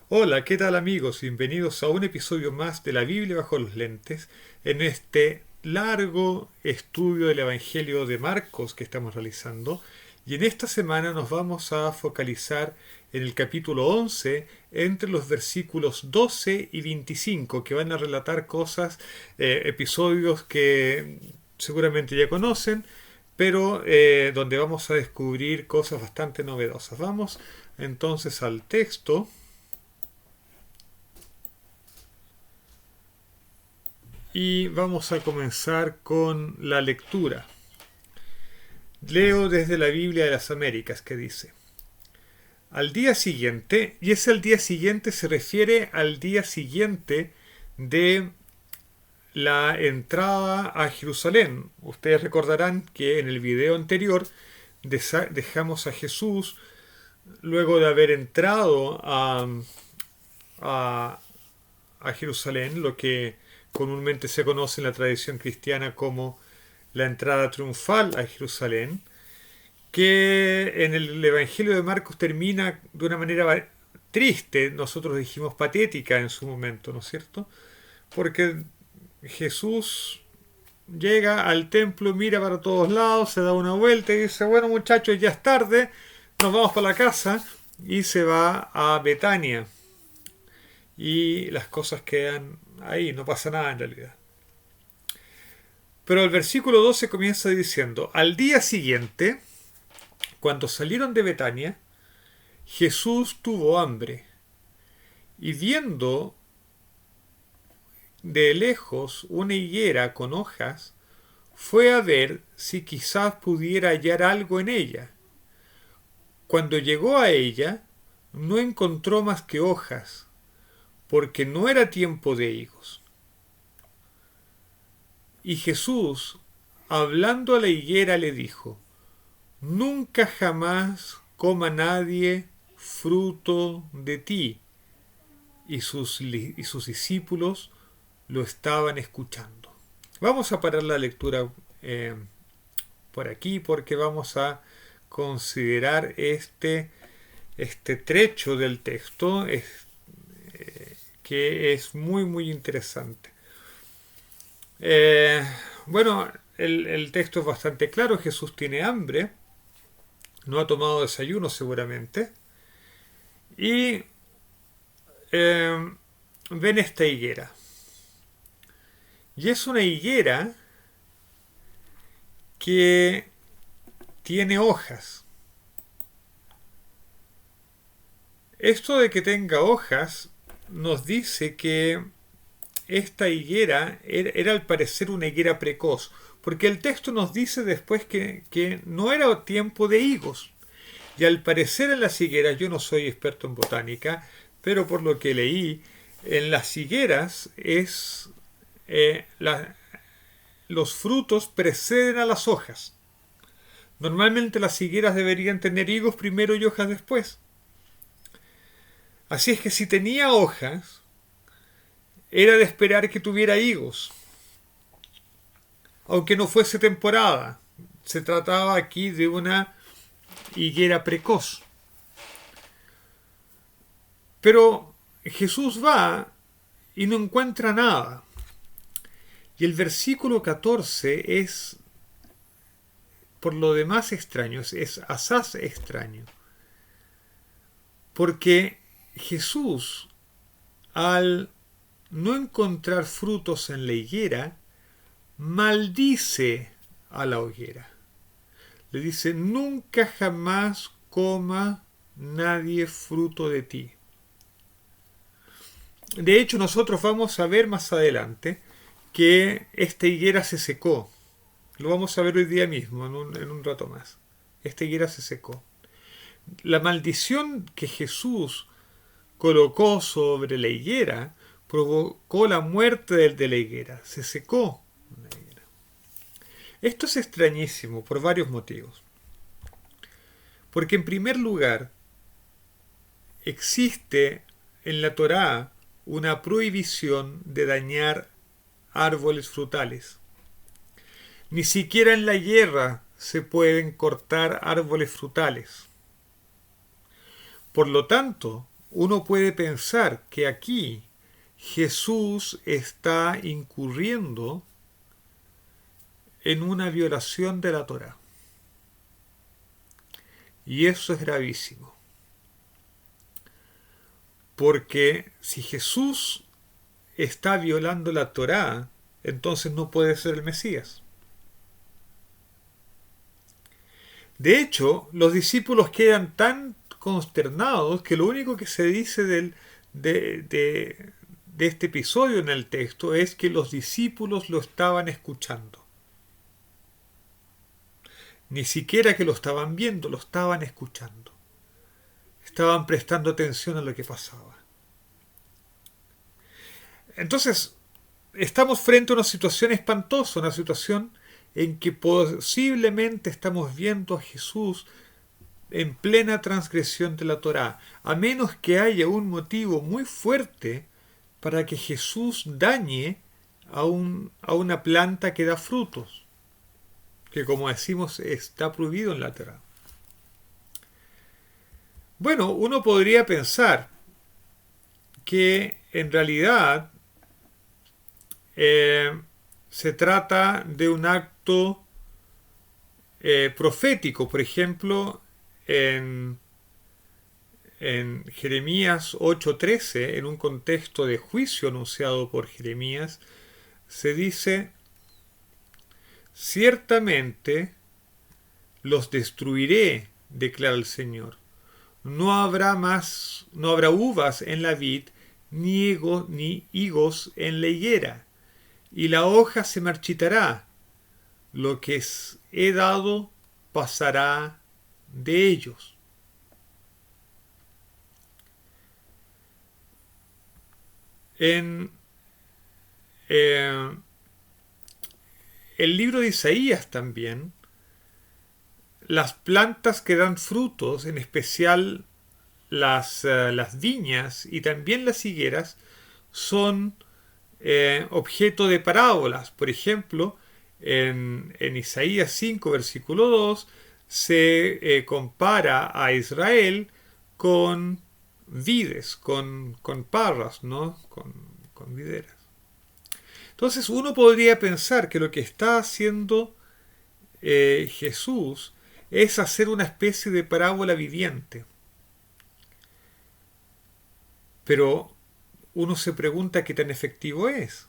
Hola, ¿qué tal amigos? Bienvenidos a un episodio más de la Biblia bajo los lentes en este largo estudio del Evangelio de Marcos que estamos realizando. Y en esta semana nos vamos a focalizar en el capítulo 11 entre los versículos 12 y 25 que van a relatar cosas, episodios que seguramente ya conocen, pero donde vamos a descubrir cosas bastante novedosas. Vamos entonces al texto. Y vamos a comenzar con la lectura. Leo desde la Biblia de las Américas que dice: al día siguiente, y ese al día siguiente se refiere al día siguiente de la entrada a Jerusalén. Ustedes recordarán que en el video anterior dejamos a Jesús luego de haber entrado a, a Jerusalén, lo que comúnmente se conoce en la tradición cristiana como la entrada triunfal a Jerusalén, que en el Evangelio de Marcos termina de una manera triste, nosotros dijimos patética en su momento, ¿no es cierto? Porque Jesús llega al templo, mira para todos lados, se da una vuelta y dice, bueno muchachos, ya es tarde, nos vamos para la casa, y se va a Betania. Y las cosas quedan ahí, no pasa nada en realidad. Pero el versículo 12 comienza diciendo: al día siguiente, cuando salieron de Betania, Jesús tuvo hambre, y viendo de lejos una higuera con hojas, fue a ver si quizás pudiera hallar algo en ella. Cuando llegó a ella, no encontró más que hojas, porque no era tiempo de higos. Y Jesús, hablando a la higuera, le dijo: nunca jamás coma nadie fruto de ti. Y sus discípulos lo estaban escuchando. Vamos a parar la lectura por aquí porque vamos a considerar este trecho del texto que es muy muy interesante. Eh, bueno, el texto es bastante claro. Jesús tiene hambre, no ha tomado desayuno seguramente, y ven esta higuera. Y es una higuera que tiene hojas. Esto de que tenga hojas nos dice que esta higuera era al parecer una higuera precoz, porque el texto nos dice después que no era tiempo de higos. Y al parecer en las higueras, yo no soy experto en botánica, pero por lo que leí, en las higueras los frutos preceden a las hojas. Normalmente las higueras deberían tener higos primero y hojas después. Así es que si tenía hojas, era de esperar que tuviera higos, aunque no fuese temporada. Se trataba aquí de una higuera precoz. Pero Jesús va y no encuentra nada. Y el versículo 14 es por lo demás extraño, es asaz extraño. Porque Jesús, al no encontrar frutos en la higuera, maldice a la hoguera. Le dice: nunca jamás coma nadie fruto de ti. De hecho, nosotros vamos a ver más adelante que esta higuera se secó. Lo vamos a ver hoy día mismo, en un rato más. Esta higuera se secó. La maldición que Jesús colocó sobre la higuera provocó la muerte de la higuera. Se secó la higuera. Esto es extrañísimo por varios motivos. Porque en primer lugar, existe en la Torá una prohibición de dañar árboles frutales. Ni siquiera en la guerra se pueden cortar árboles frutales. Por lo tanto, uno puede pensar que aquí Jesús está incurriendo en una violación de la Torá. Y eso es gravísimo. Porque si Jesús está violando la Torá, entonces no puede ser el Mesías. De hecho, los discípulos quedan tan consternados que lo único que se dice de este episodio en el texto es que los discípulos lo estaban escuchando. Ni siquiera que lo estaban viendo, lo estaban escuchando. Estaban prestando atención a lo que pasaba. Entonces, estamos frente a una situación espantosa, una situación en que posiblemente estamos viendo a Jesús en plena transgresión de la Torá, a menos que haya un motivo muy fuerte para que Jesús dañe a una planta que da frutos, que como decimos está prohibido en la Torá. Bueno, uno podría pensar que en realidad se trata de un acto profético. Por ejemplo, en Jeremías 8:13, en un contexto de juicio anunciado por Jeremías, se dice: ciertamente los destruiré, declara el Señor. No habrá uvas en la vid, ni higos en la higuera, y la hoja se marchitará. Lo que he dado pasará de ellos. En el libro de Isaías también, las plantas que dan frutos, en especial las viñas y también las higueras, son objeto de parábolas. Por ejemplo, en Isaías 5, versículo 2, se compara a Israel con vides, con parras, ¿no? Con videras. Entonces uno podría pensar que lo que está haciendo Jesús es hacer una especie de parábola viviente. Pero uno se pregunta qué tan efectivo es.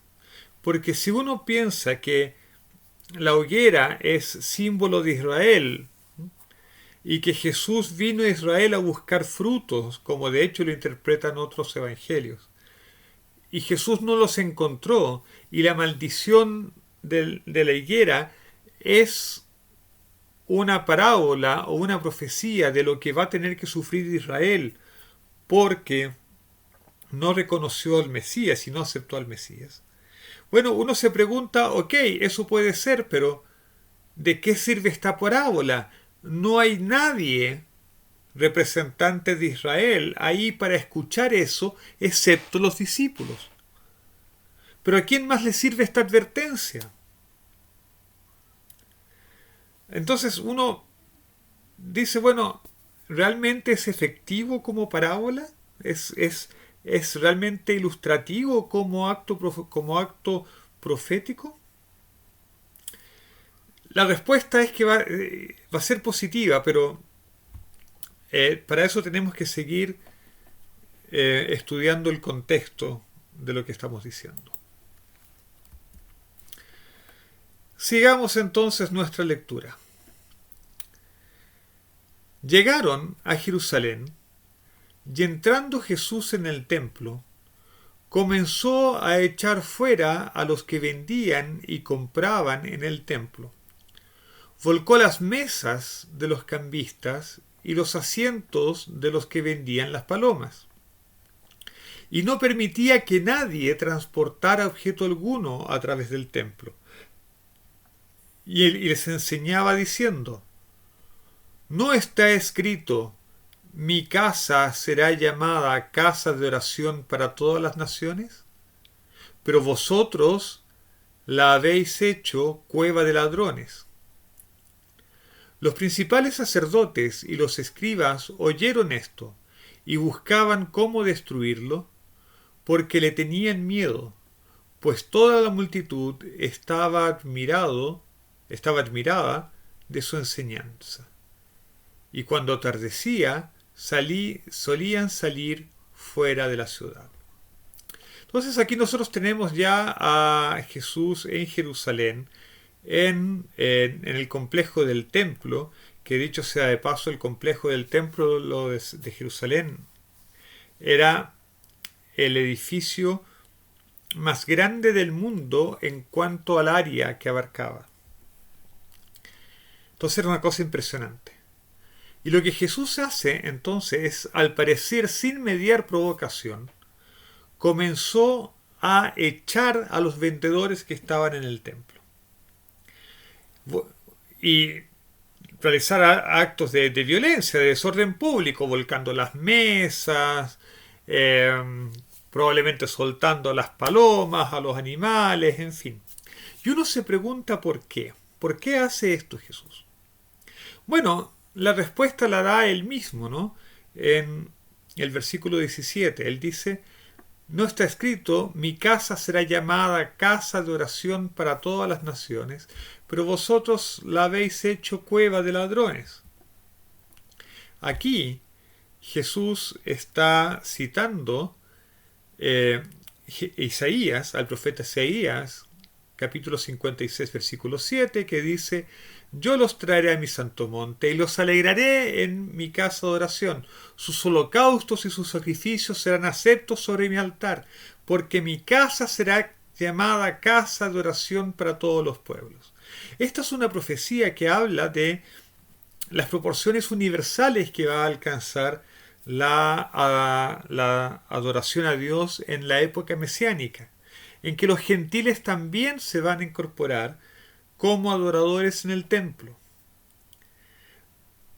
Porque si uno piensa que la hoguera es símbolo de Israel y que Jesús vino a Israel a buscar frutos, como de hecho lo interpretan otros evangelios, y Jesús no los encontró, y la maldición de la higuera es una parábola o una profecía de lo que va a tener que sufrir Israel porque no reconoció al Mesías y no aceptó al Mesías. Bueno, uno se pregunta, ok, eso puede ser, pero ¿de qué sirve esta parábola? No hay nadie representante de Israel ahí para escuchar eso, excepto los discípulos. Pero ¿a quién más le sirve esta advertencia? Entonces uno dice, bueno, ¿realmente es efectivo como parábola? ¿Es realmente ilustrativo como acto profético? La respuesta es que va a ser positiva, pero para eso tenemos que seguir estudiando el contexto de lo que estamos diciendo. Sigamos entonces nuestra lectura. Llegaron a Jerusalén, y entrando Jesús en el templo, comenzó a echar fuera a los que vendían y compraban en el templo. Volcó las mesas de los cambistas y los asientos de los que vendían las palomas. Y no permitía que nadie transportara objeto alguno a través del templo. Y les enseñaba diciendo: ¿no está escrito: mi casa será llamada casa de oración para todas las naciones? Pero vosotros la habéis hecho cueva de ladrones. Los principales sacerdotes y los escribas oyeron esto, y buscaban cómo destruirlo, porque le tenían miedo, pues toda la multitud estaba admirada de su enseñanza. Y cuando atardecía, solían salir fuera de la ciudad. Entonces aquí nosotros tenemos ya a Jesús en Jerusalén, en el complejo del templo, que dicho sea de paso, el complejo del templo de Jerusalén era el edificio más grande del mundo en cuanto al área que abarcaba. Entonces era una cosa impresionante. Y lo que Jesús hace entonces es, al parecer sin mediar provocación, comenzó a echar a los vendedores que estaban en el templo. Y realizar actos de violencia, de desorden público, volcando las mesas, probablemente soltando a las palomas, a los animales, en fin. Y uno se pregunta por qué. ¿Por qué hace esto Jesús? Bueno, la respuesta la da él mismo, ¿no? En el versículo 17, él dice: no está escrito, mi casa será llamada casa de oración para todas las naciones, pero vosotros la habéis hecho cueva de ladrones. Aquí Jesús está citando Isaías, al profeta Isaías, capítulo 56, versículo 7, que dice: yo los traeré a mi santo monte y los alegraré en mi casa de oración. Sus holocaustos y sus sacrificios serán aceptos sobre mi altar, porque mi casa será llamada casa de oración para todos los pueblos. Esta es una profecía que habla de las proporciones universales que va a alcanzar la adoración a Dios en la época mesiánica, en que los gentiles también se van a incorporar como adoradores en el templo.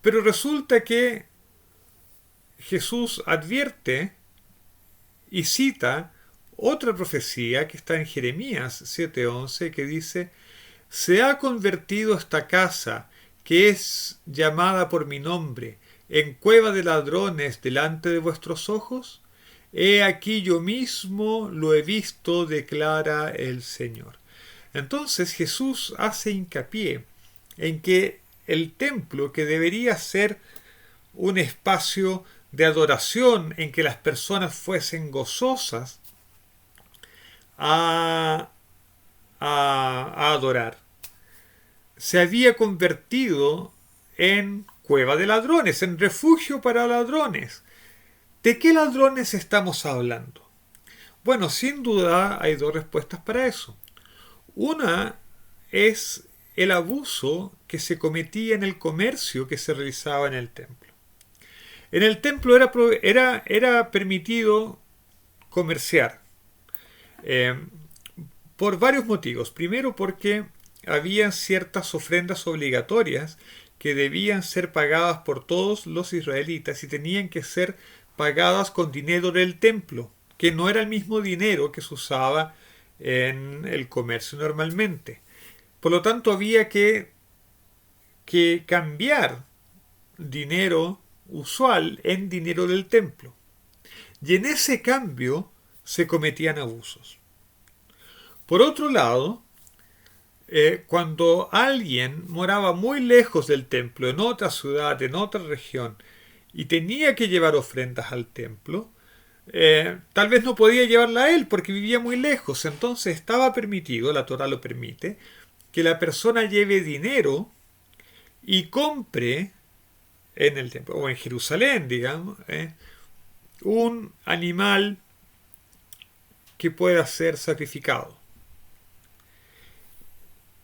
Pero resulta que Jesús advierte y cita otra profecía que está en Jeremías 7:11, que dice: se ha convertido esta casa, que es llamada por mi nombre, en cueva de ladrones delante de vuestros ojos. He aquí yo mismo lo he visto, declara el Señor. Entonces Jesús hace hincapié en que el templo, que debería ser un espacio de adoración en que las personas fuesen gozosas a adorar, se había convertido en cueva de ladrones, en refugio para ladrones. ¿De qué ladrones estamos hablando? Bueno, sin duda hay dos respuestas para eso. Una es el abuso que se cometía en el comercio que se realizaba en el templo. En el templo era permitido comerciar por varios motivos. Primero, porque había ciertas ofrendas obligatorias que debían ser pagadas por todos los israelitas y tenían que ser pagadas con dinero del templo, que no era el mismo dinero que se usaba en el comercio normalmente. Por lo tanto, había que cambiar dinero usual en dinero del templo. Y en ese cambio se cometían abusos. Por otro lado, cuando alguien moraba muy lejos del templo, en otra ciudad, en otra región, y tenía que llevar ofrendas al templo, tal vez no podía llevarla a él porque vivía muy lejos. Entonces estaba permitido, la Torá lo permite, que la persona lleve dinero y compre en el templo, o en Jerusalén, digamos, un animal que pueda ser sacrificado.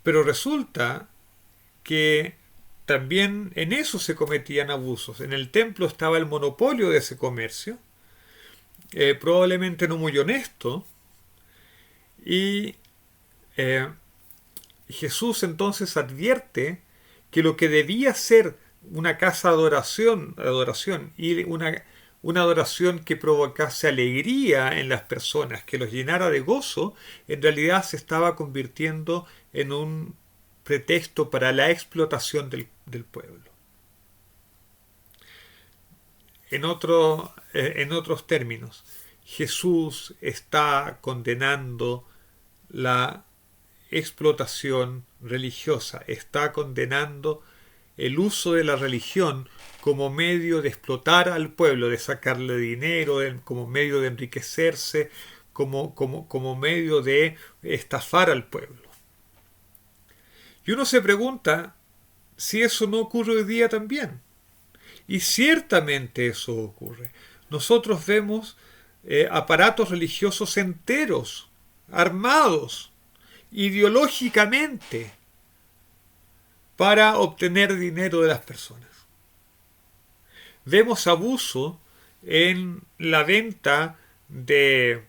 Pero resulta que también en eso se cometían abusos. En el templo estaba el monopolio de ese comercio, probablemente no muy honesto, y Jesús entonces advierte que lo que debía ser una casa de adoración y una adoración que provocase alegría en las personas, que los llenara de gozo, en realidad se estaba convirtiendo en un pretexto para la explotación del pueblo. En otros términos, Jesús está condenando la explotación religiosa, está condenando el uso de la religión como medio de explotar al pueblo, de sacarle dinero, como medio de enriquecerse, como medio de estafar al pueblo. Y uno se pregunta si eso no ocurre hoy día también. Y ciertamente eso ocurre. Nosotros vemos aparatos religiosos enteros, armados, ideológicamente, para obtener dinero de las personas. Vemos abuso en la venta de,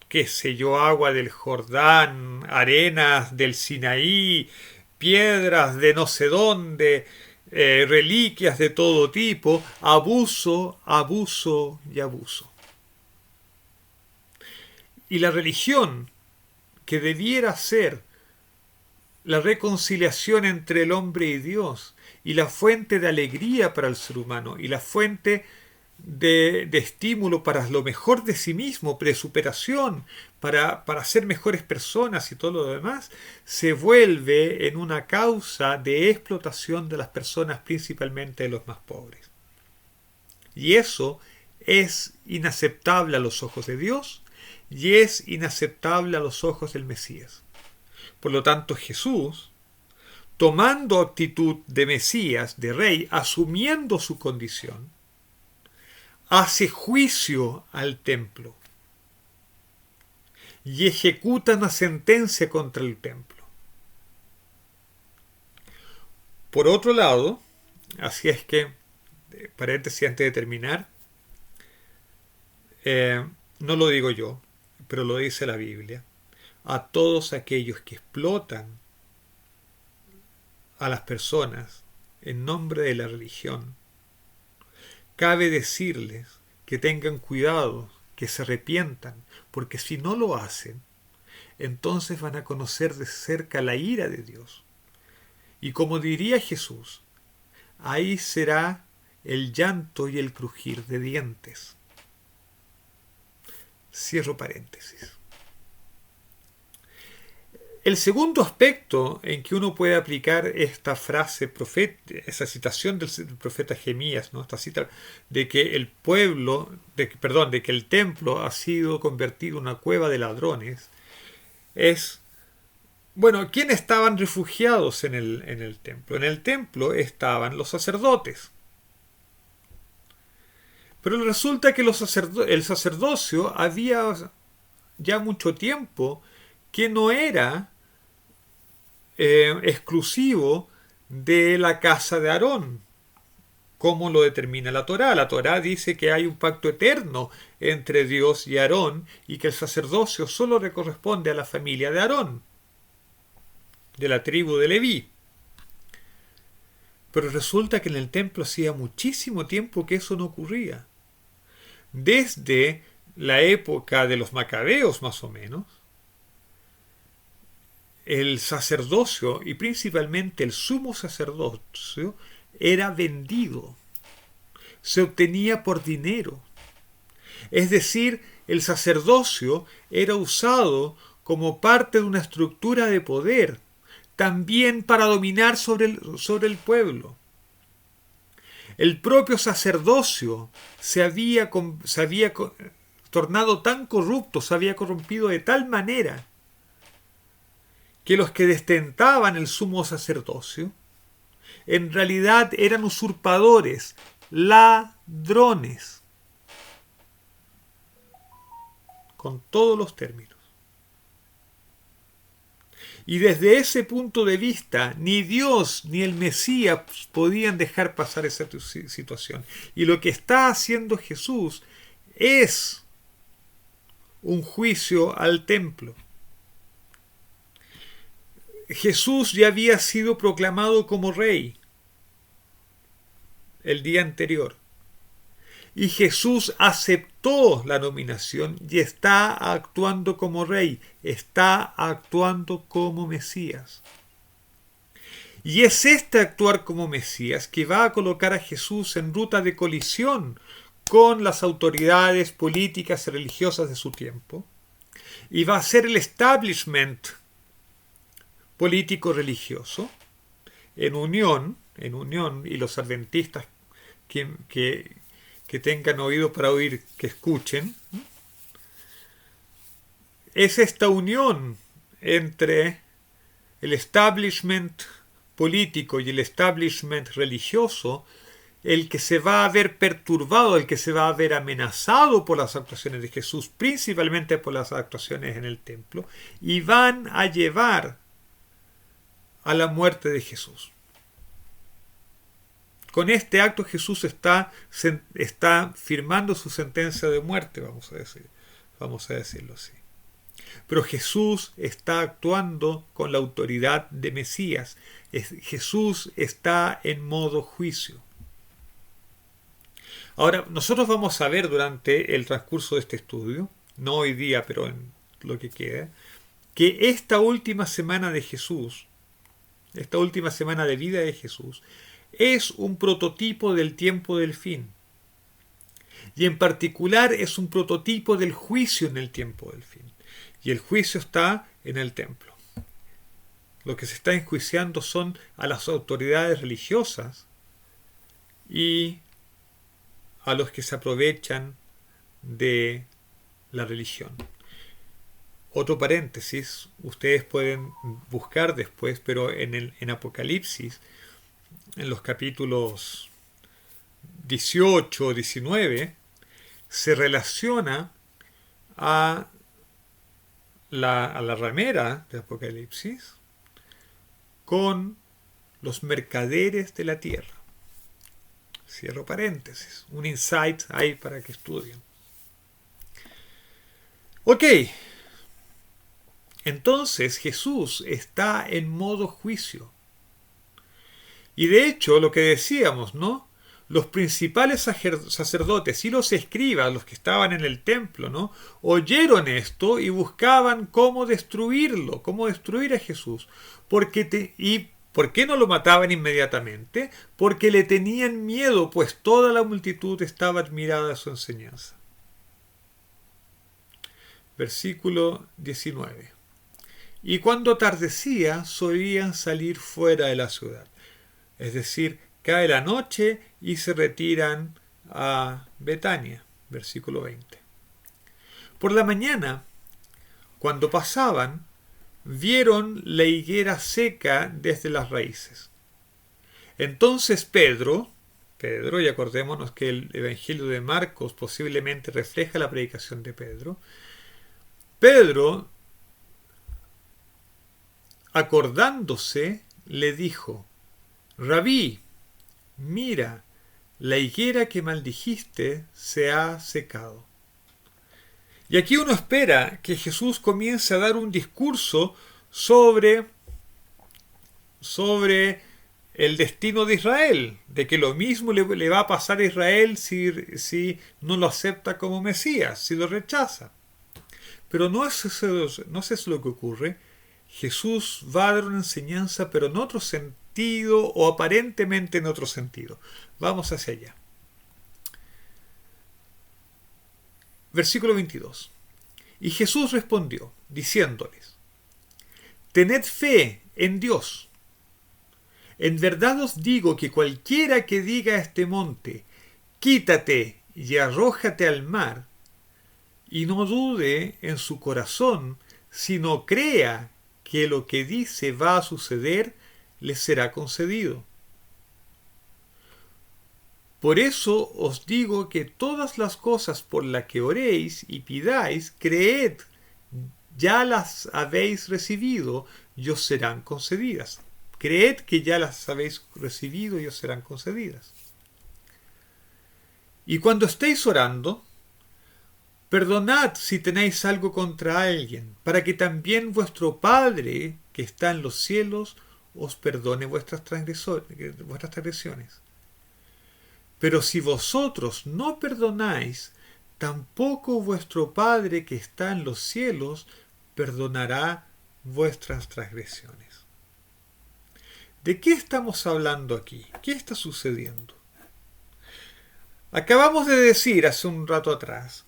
qué sé yo, agua del Jordán, arenas del Sinaí, piedras de no sé dónde, reliquias de todo tipo, abuso, abuso y abuso. Y la religión, que debiera ser la reconciliación entre el hombre y Dios, y la fuente de alegría para el ser humano, y la fuente de estímulo para lo mejor de sí mismo, de superación, para ser mejores personas y todo lo demás, se vuelve en una causa de explotación de las personas, principalmente de los más pobres. Y eso es inaceptable a los ojos de Dios y es inaceptable a los ojos del Mesías. Por lo tanto, Jesús, tomando actitud de Mesías, de rey, asumiendo su condición, hace juicio al templo y ejecuta una sentencia contra el templo. Por otro lado, así es que, paréntesis antes de terminar, no lo digo yo, pero lo dice la Biblia, a todos aquellos que explotan a las personas en nombre de la religión, cabe decirles que tengan cuidado, que se arrepientan, porque si no lo hacen, entonces van a conocer de cerca la ira de Dios. Y como diría Jesús, ahí será el llanto y el crujir de dientes. Cierro paréntesis. El segundo aspecto en que uno puede aplicar esta frase profética, esa citación del profeta Jeremías, ¿no? Esta cita de que el de que el templo ha sido convertido en una cueva de ladrones, es, bueno, ¿quiénes estaban refugiados en el templo? En el templo estaban los sacerdotes. Pero resulta que el sacerdocio había ya mucho tiempo que no era exclusivo de la casa de Aarón, como lo determina la Torá. La Torá dice que hay un pacto eterno entre Dios y Aarón y que el sacerdocio solo le corresponde a la familia de Aarón, de la tribu de Leví. Pero resulta que en el templo hacía muchísimo tiempo que eso no ocurría. Desde la época de los macabeos, más o menos, el sacerdocio, y principalmente el sumo sacerdocio, era vendido. Se obtenía por dinero. Es decir, el sacerdocio era usado como parte de una estructura de poder, también para dominar sobre el pueblo. El propio sacerdocio se había tornado tan corrupto, se había corrompido de tal manera que los que destentaban el sumo sacerdocio en realidad eran usurpadores, ladrones, con todos los términos. Y desde ese punto de vista, ni Dios ni el Mesías podían dejar pasar esa situación. Y lo que está haciendo Jesús es un juicio al templo. Jesús ya había sido proclamado como rey el día anterior. Y Jesús aceptó la nominación y está actuando como rey, está actuando como Mesías. Y es este actuar como Mesías que va a colocar a Jesús en ruta de colisión con las autoridades políticas y religiosas de su tiempo, y va a ser el establishment político religioso en unión, y los adventistas que tengan oído para oír, que escuchen, es esta unión entre el establishment político y el establishment religioso el que se va a ver perturbado, el que se va a ver amenazado por las actuaciones de Jesús, principalmente por las actuaciones en el templo, y van a llevar a la muerte de Jesús. Con este acto Jesús está firmando su sentencia de muerte, vamos a decirlo así. Pero Jesús está actuando con la autoridad de Mesías. Jesús está en modo juicio. Ahora, nosotros vamos a ver durante el transcurso de este estudio, no hoy día, pero en lo que queda, que esta última semana de Jesús, esta última semana de vida de Jesús, es un prototipo del tiempo del fin. Y en particular es un prototipo del juicio en el tiempo del fin. Y el juicio está en el templo. Lo que se está enjuiciando son a las autoridades religiosas y a los que se aprovechan de la religión. Otro paréntesis, ustedes pueden buscar después, pero en Apocalipsis, en los capítulos 18 o 19, se relaciona a la ramera de Apocalipsis con los mercaderes de la tierra. Cierro paréntesis. Un insight ahí para que estudien. Ok. Entonces Jesús está en modo juicio. Y de hecho, lo que decíamos, ¿no? Los principales sacerdotes y los escribas, los que estaban en el templo, ¿no? Oyeron esto y buscaban cómo destruirlo, cómo destruir a Jesús. ¿Por qué no lo mataban inmediatamente? Porque le tenían miedo, pues toda la multitud estaba admirada de su enseñanza. Versículo 19. Y cuando atardecía, solían salir fuera de la ciudad. Es decir, cae la noche y se retiran a Betania. Versículo 20. Por la mañana, cuando pasaban, vieron la higuera seca desde las raíces. Entonces Pedro, y acordémonos que el Evangelio de Marcos posiblemente refleja la predicación de Pedro, acordándose, le dijo: Rabí, mira, la higuera que maldijiste se ha secado. Y aquí uno espera que Jesús comience a dar un discurso sobre el destino de Israel, de que lo mismo le va a pasar a Israel si no lo acepta como Mesías, si lo rechaza. Pero no es eso lo que ocurre. Jesús va a dar una enseñanza, pero en otro sentido, o aparentemente en otro sentido. Vamos hacia allá. Versículo 22. Y Jesús respondió, diciéndoles: Tened fe en Dios. En verdad os digo que cualquiera que diga a este monte: quítate y arrójate al mar, y no dude en su corazón, sino crea que lo que dice va a suceder, le será concedido. Por eso os digo que todas las cosas por las que oréis y pidáis, creed, ya las habéis recibido y os serán concedidas. Creed que ya las habéis recibido y os serán concedidas. Y cuando estéis orando, perdonad si tenéis algo contra alguien, para que también vuestro Padre, que está en los cielos, os perdone vuestras transgresiones. Pero si vosotros no perdonáis, tampoco vuestro Padre que está en los cielos perdonará vuestras transgresiones. ¿De qué estamos hablando aquí? ¿Qué está sucediendo? Acabamos de decir hace un rato atrás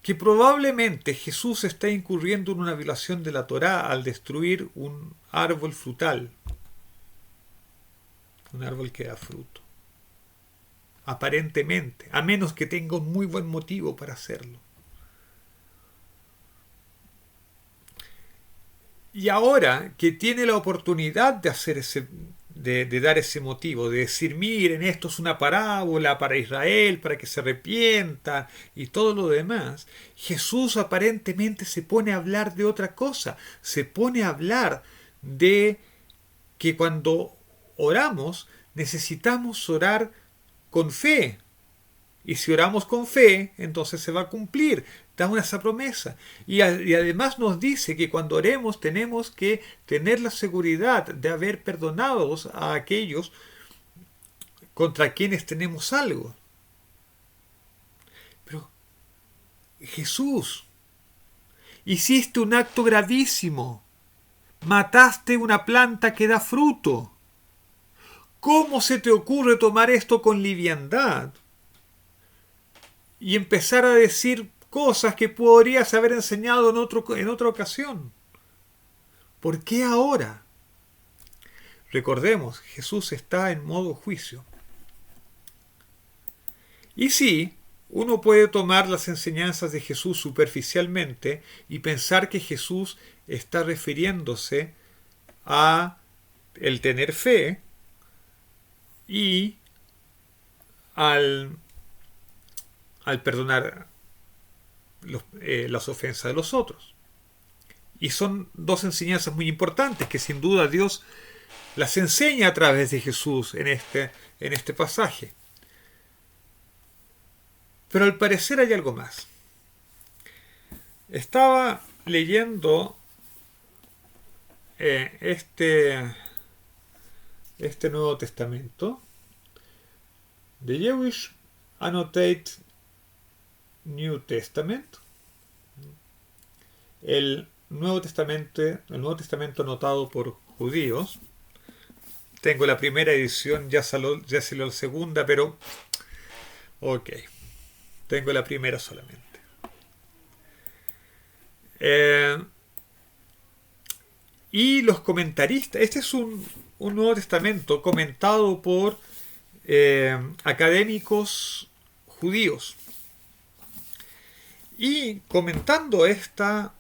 que probablemente Jesús está incurriendo en una violación de la Torá al destruir un árbol frutal, un árbol que da fruto. Aparentemente, a menos que tenga un muy buen motivo para hacerlo. Y ahora que tiene la oportunidad de hacer de dar ese motivo, de decir, miren, esto es una parábola para Israel, para que se arrepienta y todo lo demás, Jesús aparentemente se pone a hablar de otra cosa, se pone a hablar de que cuando oramos necesitamos orar con fe. Y si oramos con fe, entonces se va a cumplir. Damos esa promesa. Y además nos dice que cuando oremos tenemos que tener la seguridad de haber perdonado a aquellos contra quienes tenemos algo. Pero Jesús, hiciste un acto gravísimo. Mataste una planta que da fruto. ¿Cómo se te ocurre tomar esto con liviandad? Y empezar a decir cosas que podrías haber enseñado en otra ocasión. ¿Por qué ahora? Recordemos, Jesús está en modo juicio. Y sí, uno puede tomar las enseñanzas de Jesús superficialmente y pensar que Jesús está refiriéndose a el tener fe y al perdonar las ofensas de los otros. Y son dos enseñanzas muy importantes que sin duda Dios las enseña a través de Jesús en este pasaje. Pero al parecer hay algo más. Estaba leyendo este Nuevo Testamento, The Jewish Annotated New Testament, el Nuevo Testamento anotado por judíos. Tengo la primera edición, ya salió la segunda, pero ok, tengo la primera solamente. Y los comentaristas, este es un Nuevo Testamento comentado por académicos judíos. Y comentando este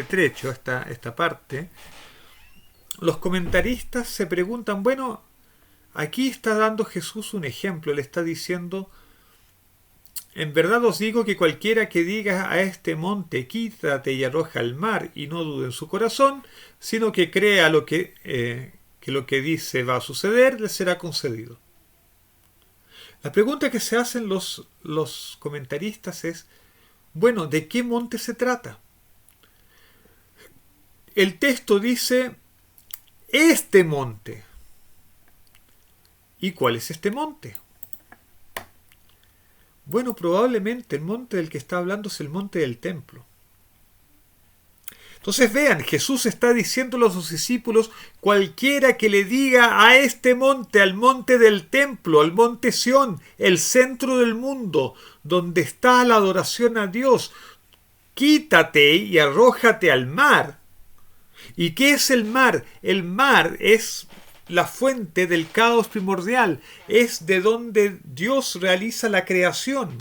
trecho, esta parte, los comentaristas se preguntan, bueno, aquí está dando Jesús un ejemplo, le está diciendo, en verdad os digo que cualquiera que diga a este monte, quítate y arroja al mar, y no dude en su corazón, sino que crea que lo que dice va a suceder, le será concedido. La pregunta que se hacen los comentaristas es, bueno, ¿de qué monte se trata? El texto dice, este monte. ¿Y cuál es este monte? Bueno, probablemente el monte del que está hablando es el monte del templo. Entonces vean, Jesús está diciéndole a sus discípulos, cualquiera que le diga a este monte, al monte del templo, al monte Sión, el centro del mundo, donde está la adoración a Dios, quítate y arrójate al mar. ¿Y qué es el mar? El mar es la fuente del caos primordial, es de donde Dios realiza la creación.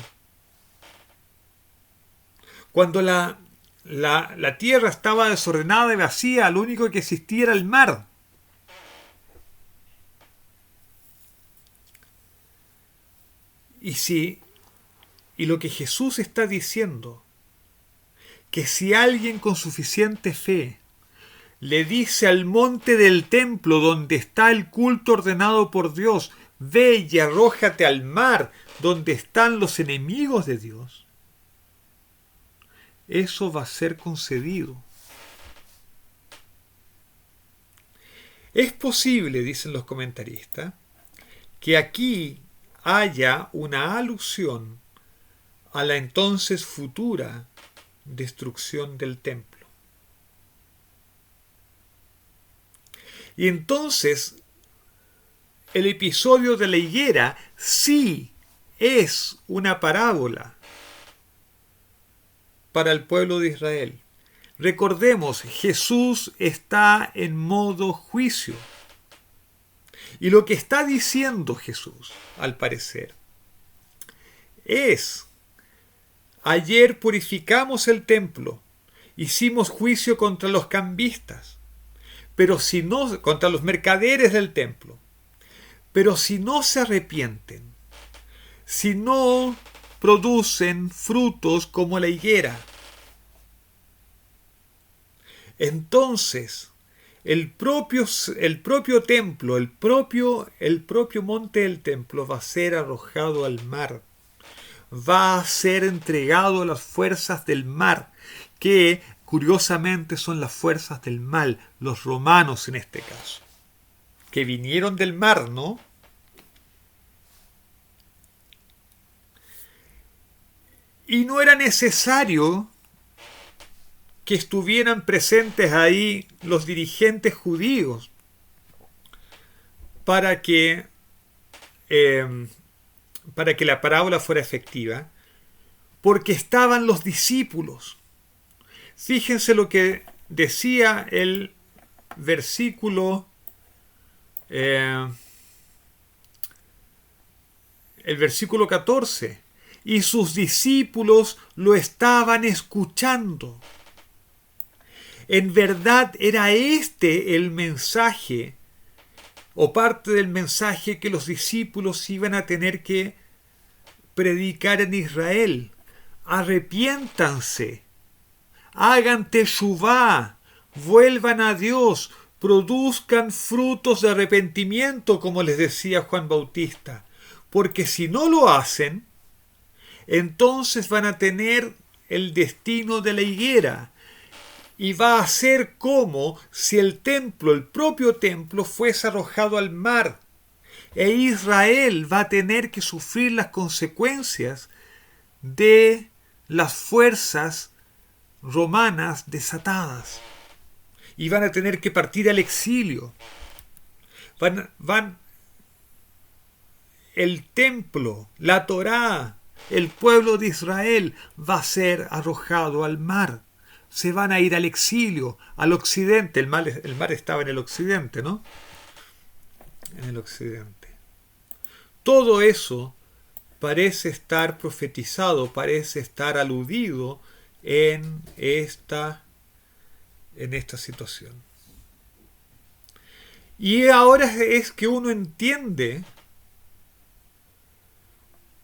Cuando la tierra estaba desordenada y vacía, lo único que existía era el mar. Y lo que Jesús está diciendo, que si alguien con suficiente fe le dice al monte del templo donde está el culto ordenado por Dios, ve y arrójate al mar donde están los enemigos de Dios, eso va a ser concedido. Es posible, dicen los comentaristas, que aquí haya una alusión a la entonces futura destrucción del templo. Y entonces el episodio de la higuera sí es una parábola para el pueblo de Israel. Recordemos, Jesús está en modo juicio. Y lo que está diciendo Jesús, al parecer, es: ayer purificamos el templo, hicimos juicio contra los cambistas, pero si no, contra los mercaderes del templo. Pero si no se arrepienten, si no producen frutos como la higuera, entonces el propio templo, el propio monte del templo va a ser arrojado al mar. Va a ser entregado a las fuerzas del mar, que curiosamente son las fuerzas del mal, los romanos en este caso, que vinieron del mar, ¿no? Y no era necesario que estuvieran presentes ahí los dirigentes judíos para que la parábola fuera efectiva, porque estaban los discípulos. Fíjense lo que decía el versículo 14. Y sus discípulos lo estaban escuchando. En verdad era este el mensaje, o parte del mensaje, que los discípulos iban a tener que predicar en Israel. Arrepiéntanse, hagan teshuvá, vuelvan a Dios, produzcan frutos de arrepentimiento, como les decía Juan Bautista, porque si no lo hacen, entonces van a tener el destino de la higuera, y va a ser como si el templo, el propio templo, fuese arrojado al mar, e Israel va a tener que sufrir las consecuencias de las fuerzas romanas desatadas, y van a tener que partir al exilio. El templo, la Torá, el pueblo de Israel va a ser arrojado al mar. Se van a ir al exilio, al occidente. El mar estaba en el occidente, ¿no? En el occidente. Todo eso parece estar profetizado, parece estar aludido en esta situación. Y ahora es que uno entiende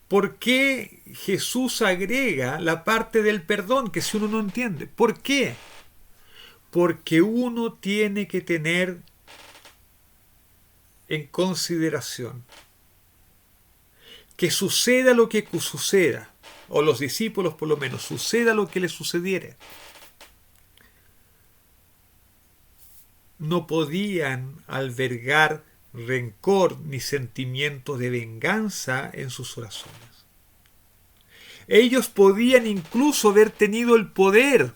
por qué Jesús agrega la parte del perdón, que si uno no entiende. ¿Por qué? Porque uno tiene que tener en consideración que suceda lo que suceda, o los discípulos por lo menos, suceda lo que les sucediere, no podían albergar rencor ni sentimientos de venganza en sus oraciones. Ellos podían incluso haber tenido el poder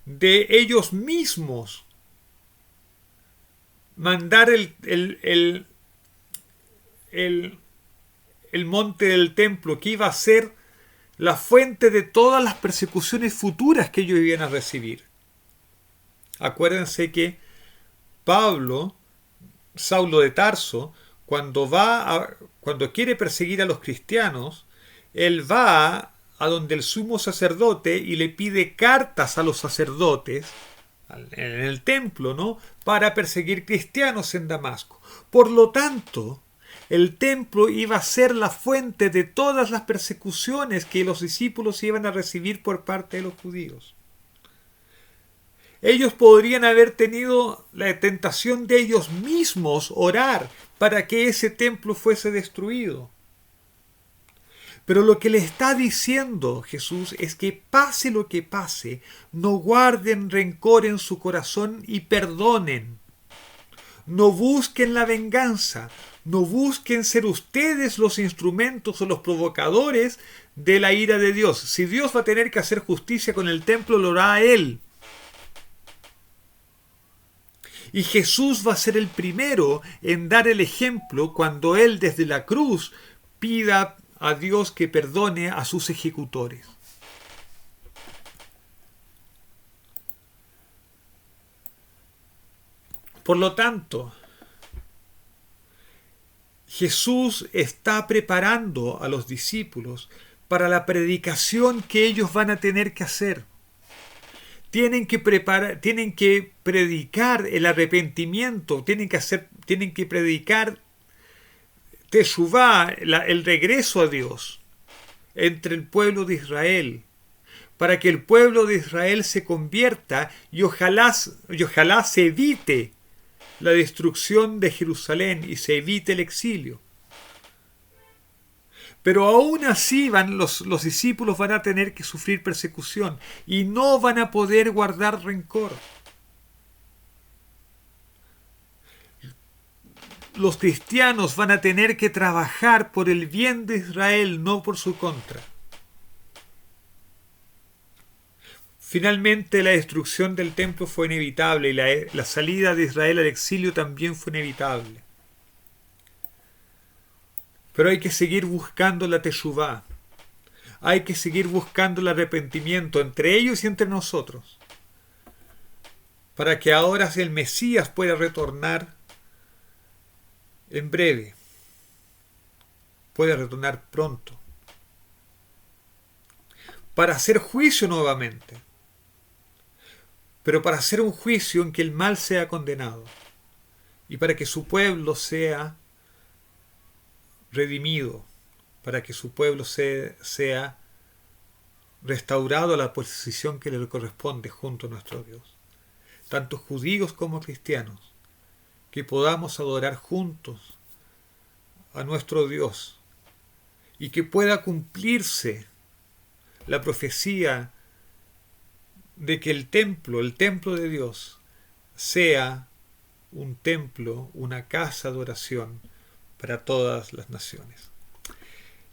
de ellos mismos mandar el monte del templo, que iba a ser la fuente de todas las persecuciones futuras que ellos iban a recibir. Acuérdense que Saulo de Tarso, cuando quiere perseguir a los cristianos, él va a donde el sumo sacerdote y le pide cartas a los sacerdotes en el templo, ¿no?, para perseguir cristianos en Damasco. Por lo tanto, el templo iba a ser la fuente de todas las persecuciones que los discípulos iban a recibir por parte de los judíos. Ellos podrían haber tenido la tentación de ellos mismos orar para que ese templo fuese destruido. Pero lo que le está diciendo Jesús es que pase lo que pase, no guarden rencor en su corazón y perdonen. No busquen la venganza, no busquen ser ustedes los instrumentos o los provocadores de la ira de Dios. Si Dios va a tener que hacer justicia con el templo, lo hará Él. Y Jesús va a ser el primero en dar el ejemplo cuando Él desde la cruz pida a Dios que perdone a sus ejecutores. Por lo tanto, Jesús está preparando a los discípulos para la predicación que ellos van a tener que hacer. Tienen que predicar el arrepentimiento, tienen que predicar Teshuvá, el regreso a Dios entre el pueblo de Israel, para que el pueblo de Israel se convierta y ojalá se evite la destrucción de Jerusalén y se evite el exilio. Pero aún así los discípulos van a tener que sufrir persecución y no van a poder guardar rencor. Los cristianos van a tener que trabajar por el bien de Israel, no por su contra. Finalmente la destrucción del templo fue inevitable y la salida de Israel al exilio también fue inevitable. Pero hay que seguir buscando la teshuvá. Hay que seguir buscando el arrepentimiento entre ellos y entre nosotros. Para que ahora el Mesías pueda retornar en breve. Pueda retornar pronto. Para hacer juicio nuevamente. Pero para hacer un juicio en que el mal sea condenado. Y para que su pueblo sea redimido, para que su pueblo sea restaurado a la posición que le corresponde junto a nuestro Dios, tanto judíos como cristianos, que podamos adorar juntos a nuestro Dios y que pueda cumplirse la profecía de que el templo de Dios sea un templo, una casa de oración para todas las naciones.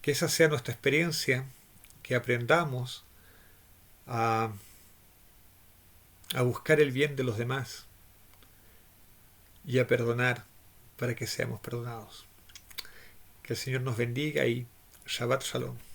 Que esa sea nuestra experiencia, que aprendamos a buscar el bien de los demás y a perdonar para que seamos perdonados. Que el Señor nos bendiga y Shabbat Shalom.